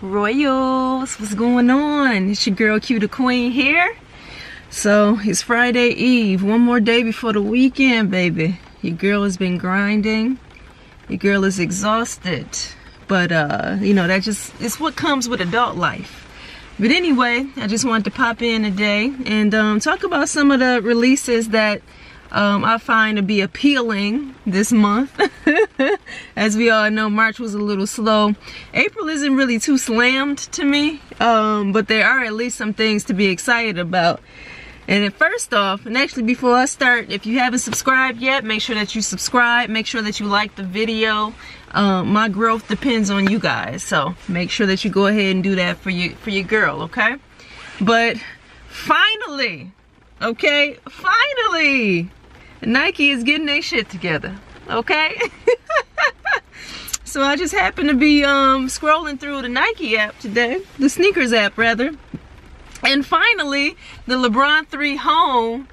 Royals, what's going on? It's your girl Q the Queen here. So it's Friday Eve, one more day before the weekend, baby. Your girl has been grinding. Your girl is exhausted, but you know, that just it's what comes with adult life. But anyway, I just wanted to pop in today and talk about some of the releases that I find to be appealing this month. As we all know, March was a little slow. April isn't really too slammed to me, but there are at least some things to be excited about. And then first off, and actually before I start, if you haven't subscribed yet, make sure that you subscribe. Make sure that you like the video. My growth depends on you guys, so make sure that you go ahead and do that for your girl, okay? But finally, okay, finally, Nike is getting their shit together, okay? So I just happened to be scrolling through the Nike app today, the sneakers app rather, and finally the LeBron 3 Home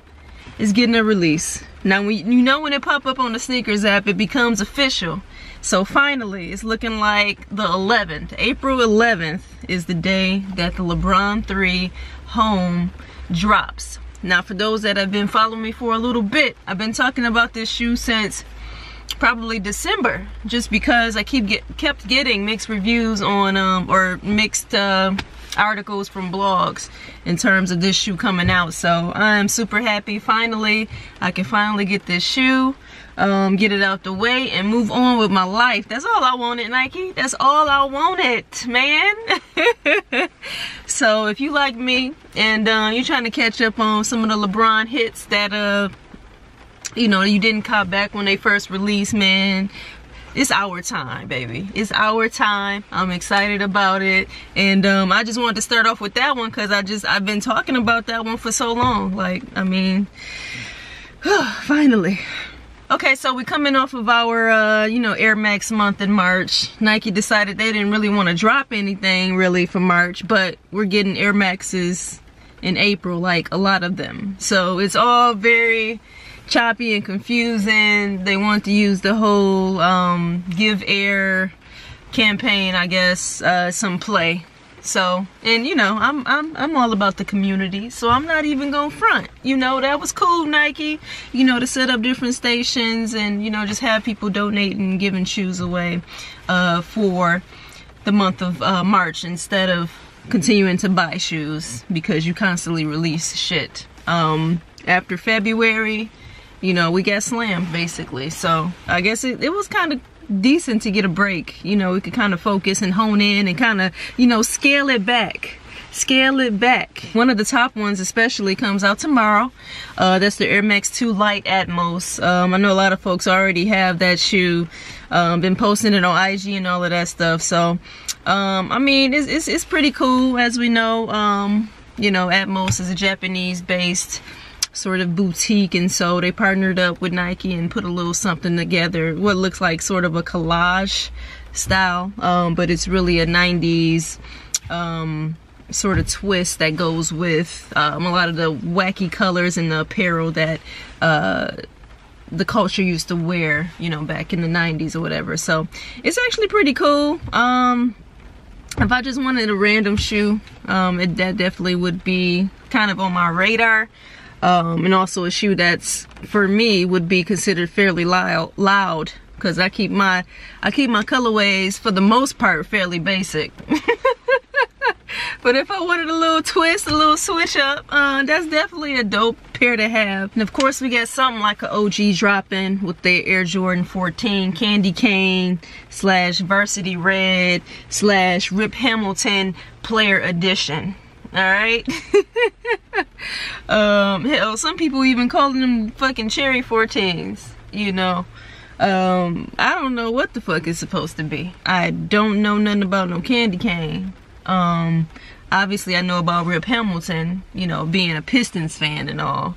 is getting a release. Now you know when it pop up on the sneakers app, it becomes official. So finally it's looking like the 11th, April 11th is the day that the LeBron 3 Home drops. Now for those that have been following me for a little bit, I've been talking about this shoe since probably December, just because I kept getting mixed reviews on or mixed articles from blogs in terms of this shoe coming out. So I'm super happy finally I can finally get this shoe, get it out the way and move on with my life. That's all I wanted, Nike. That's all I wanted, man. So if you like me and you're trying to catch up on some of the LeBron hits that you know, you didn't cop back when they first released, man, it's our time, baby. It's our time. I'm excited about it. And I just wanted to start off with that one because I've been talking about that one for so long. Like, I mean, finally. Okay, so we're coming off of our, you know, Air Max month in March. Nike decided they didn't really want to drop anything really for March, but we're getting Air Maxes in April, like a lot of them. So it's all very choppy and confusing. They want to use the whole Give Air campaign, I guess, some play. So, and you know, I'm all about the community, so I'm not even gonna front. You know, that was cool, Nike, you know, to set up different stations and, you know, just have people donating and giving shoes away for the month of March instead of continuing to buy shoes because you constantly release shit. After February, you know, we got slammed basically. So I guess it was kind of decent to get a break. You know, we could kind of focus and hone in and kind of, you know, scale it back. Scale it back. One of the top ones especially comes out tomorrow. That's the Air Max 2 Light Atmos. I know a lot of folks already have that shoe. Been posting it on IG and all of that stuff. So, I mean, it's pretty cool. As we know, you know, Atmos is a Japanese-based sort of boutique, and so they partnered up with Nike and put a little something together, what looks like sort of a collage style, but it's really a 90s sort of twist that goes with a lot of the wacky colors and the apparel that the culture used to wear, you know, back in the 90s or whatever. So it's actually pretty cool. If I just wanted a random shoe, that definitely would be kind of on my radar. And also a shoe that's, for me, would be considered fairly loud because I keep my colorways for the most part fairly basic. But if I wanted a little twist, a little switch up, that's definitely a dope pair to have. And of course we got something like an OG drop-in with the Air Jordan 14 Candy Cane / Varsity Red / Rip Hamilton Player Edition. Alright. Hell, some people even calling them fucking cherry 14s, you know. I don't know what the fuck it's supposed to be. I don't know nothing about no candy cane. Obviously I know about Rip Hamilton, you know, being a Pistons fan and all.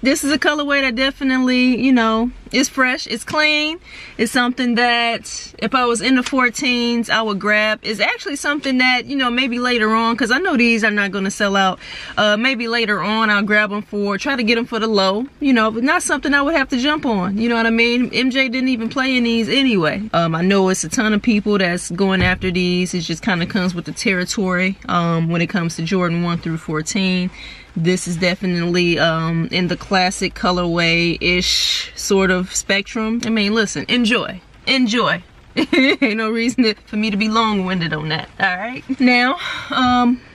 this is a colorway that definitely, you know, is fresh, it's clean. It's something that if I was in the 14s, I would grab. It's actually something that, you know, maybe later on, because I know these are not going to sell out. Maybe later on I'll grab them for, try to get them for the low, you know, but not something I would have to jump on. You know what I mean? MJ didn't even play in these anyway. I know it's a ton of people that's going after these. It just kind of comes with the territory when it comes to Jordan 1 through 14. This is definitely in the classic colorway-ish sort of spectrum. I mean, listen, enjoy. Enjoy. Ain't no reason for me to be long-winded on that, all right? Now,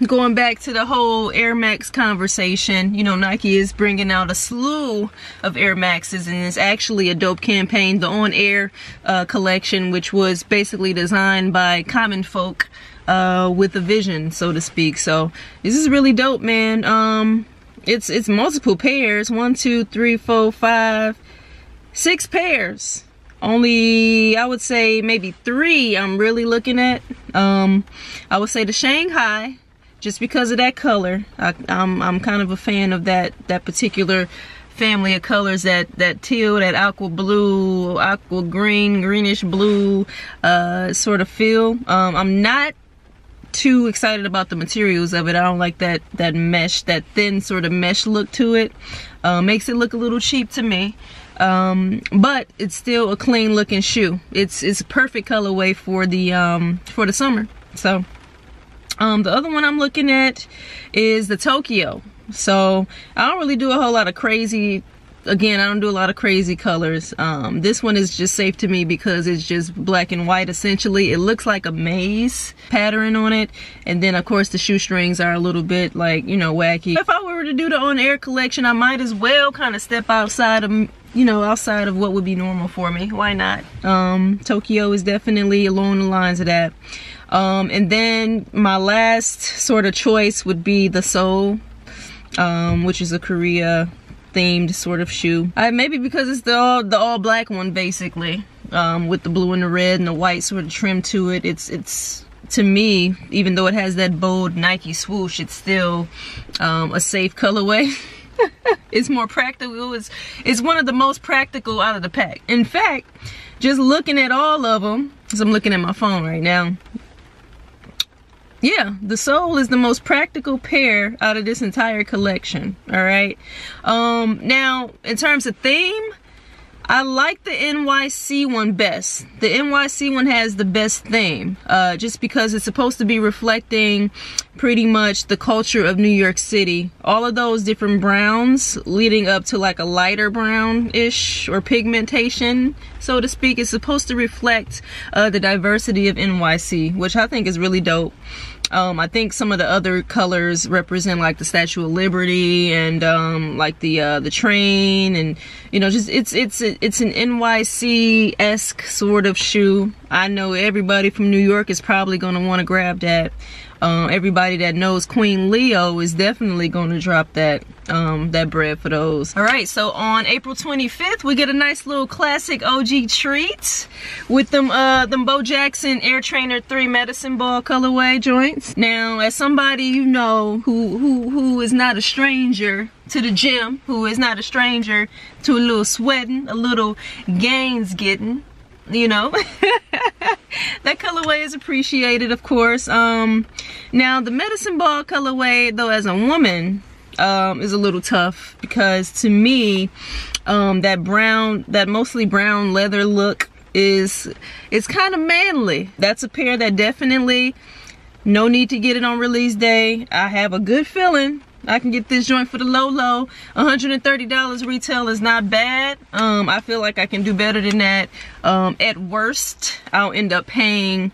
going back to the whole Air Max conversation, you know, Nike is bringing out a slew of Air Maxes, and it's actually a dope campaign, the On Air collection, which was basically designed by common folk with a vision, so to speak. So this is really dope, man. It's multiple pairs, 1, 2, 3, 4, 5, 6 pairs. Only, I would say maybe 3 I'm really looking at. I would say the Shanghai, just because of that color. I'm kind of a fan of that particular family of colors, that teal, that aqua blue, aqua green, greenish blue sort of feel. I'm not too excited about the materials of it. I don't like that mesh, that thin sort of mesh look to it. Makes it look a little cheap to me. But it's still a clean looking shoe. It's a perfect colorway for the summer. So the other one I'm looking at is the Tokyo. So I don't really do a whole lot of crazy, again, I don't do a lot of crazy colors. This one is just safe to me because it's just black and white essentially. It looks like a maze pattern on it, and then of course the shoestrings are a little bit like, you know, wacky. If I were to do the On Air collection, I might as well kind of step outside of, you know, outside of what would be normal for me. Why not? Tokyo is definitely along the lines of that. And then my last sort of choice would be the Seoul, which is a Korea themed sort of shoe. Maybe because it's the all black one basically, with the blue and the red and the white sort of trim to it. It's to me, even though it has that bold Nike swoosh, it's still a safe colorway. It's more practical. It's one of the most practical out of the pack. In fact, just looking at all of them, because I'm looking at my phone right now, yeah, the Seoul is the most practical pair out of this entire collection. All right. Now, in terms of theme, I like the NYC one best. The NYC one has the best theme, just because it's supposed to be reflecting pretty much the culture of New York City. All of those different browns leading up to like a lighter brown-ish or pigmentation, so to speak, is supposed to reflect the diversity of NYC, which I think is really dope. I think some of the other colors represent like the Statue of Liberty and like the train, and you know, just it's an NYC-esque sort of shoe. I know everybody from New York is probably going to want to grab that. Everybody that knows Queen Leo is definitely going to drop that bread for those. All right, so on April 25th, we get a nice little classic OG treat with them Bo Jackson Air Trainer 3 Medicine Ball colorway joints. Now, as somebody you know who is not a stranger to the gym, who is not a stranger to a little sweating, a little gains getting, you know, that colorway is appreciated, of course. Now the Medicine Ball colorway, though, as a woman, is a little tough, because to me, that mostly brown leather look it's kind of manly. That's a pair that definitely, no need to get it on release day. I have a good feeling I can get this joint for the low. $130 retail is not bad. I feel like I can do better than that. At worst, I'll end up paying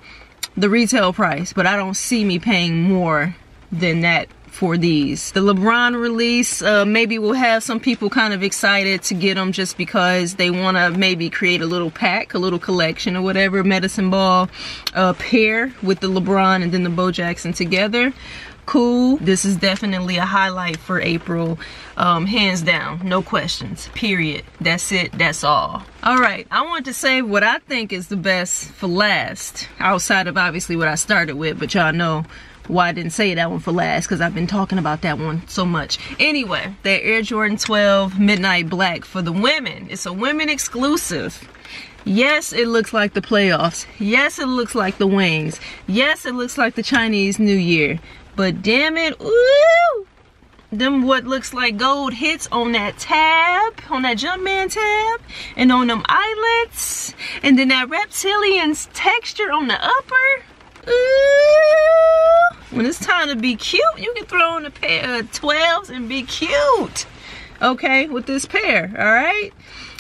the retail price, but I don't see me paying more than that for these. The LeBron release, maybe will have some people kind of excited to get them just because they want to maybe create a little pack, a little collection or whatever. Medicine Ball pair with the LeBron and then the Bo Jackson together. Cool. This is definitely a highlight for April, hands down, no questions, period. That's it, that's all. All right, I want to say what I think is the best for last, outside of obviously what I started with, but y'all know Why I didn't say that one for last, because I've been talking about that one so much. Anyway, that Air Jordan 12 Midnight Black for the women. It's a women exclusive. Yes, it looks like the playoffs. Yes, it looks like the wings. Yes, it looks like the Chinese New Year. But damn it, ooh! Them what looks like gold hits on that tab, on that Jumpman tab, and on them eyelets, and then that reptilian texture on the upper. Ooh. When it's time to be cute, you can throw on a pair of 12s and be cute. Okay, with this pair, all right?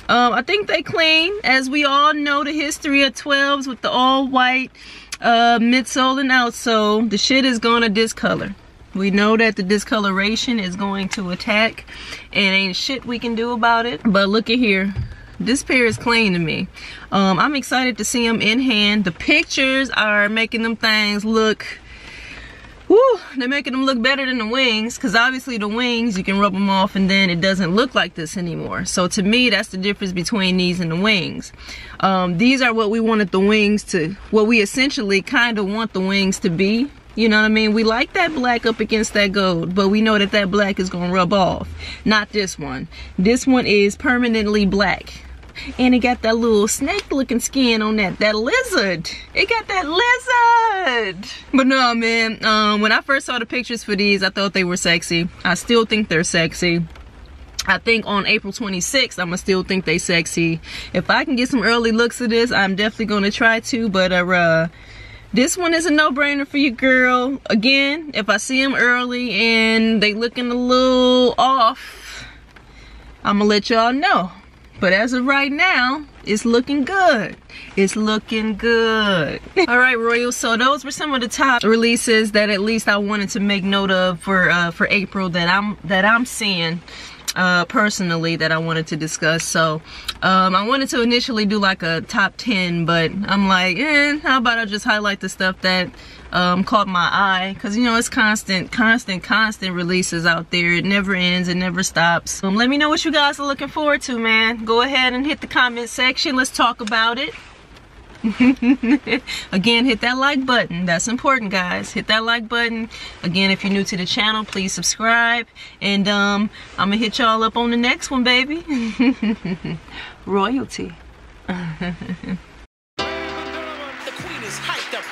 I think they clean. As we all know, the history of 12s with the all white midsole and outsole, the shit is gonna discolor. We know that the discoloration is going to attack, and ain't shit we can do about it. But look at here. This pair is clean to me. I'm excited to see them in hand. The pictures are making them things look, woo, they're making them look better than the wings, because obviously the wings, you can rub them off and then it doesn't look like this anymore. So to me, that's the difference between these and the wings. These are what we wanted the wings to, what we essentially kind of want the wings to be. You know what I mean? We like that black up against that gold, but we know that that black is gonna rub off. Not this one. This one is permanently black. And it got that little snake looking skin on that lizard. It got that lizard. But no, man, when I first saw the pictures for these, I thought they were sexy. I still think they're sexy. I think on April 26th, I'ma still think they sexy. If I can get some early looks of this, I'm definitely gonna try to, but this one is a no-brainer for you, girl. Again, if I see them early and they looking a little off, I'm gonna let y'all know. But as of right now, it's looking good. It's looking good. All right, Royal. So those were some of the top releases that at least I wanted to make note of for April that I'm seeing personally, that I wanted to discuss. So I wanted to initially do like a top 10, but I'm like, how about I just highlight the stuff that caught my eye, because you know it's constant releases out there. It never ends, it never stops. Let me know what you guys are looking forward to, man. Go ahead and hit the comment section. Let's talk about it. Again, hit that like button. That's important, guys. Hit that like button. Again, if you're new to the channel, please subscribe, and I'm gonna hit y'all up on the next one, baby. Royalty. The queen is hyped up.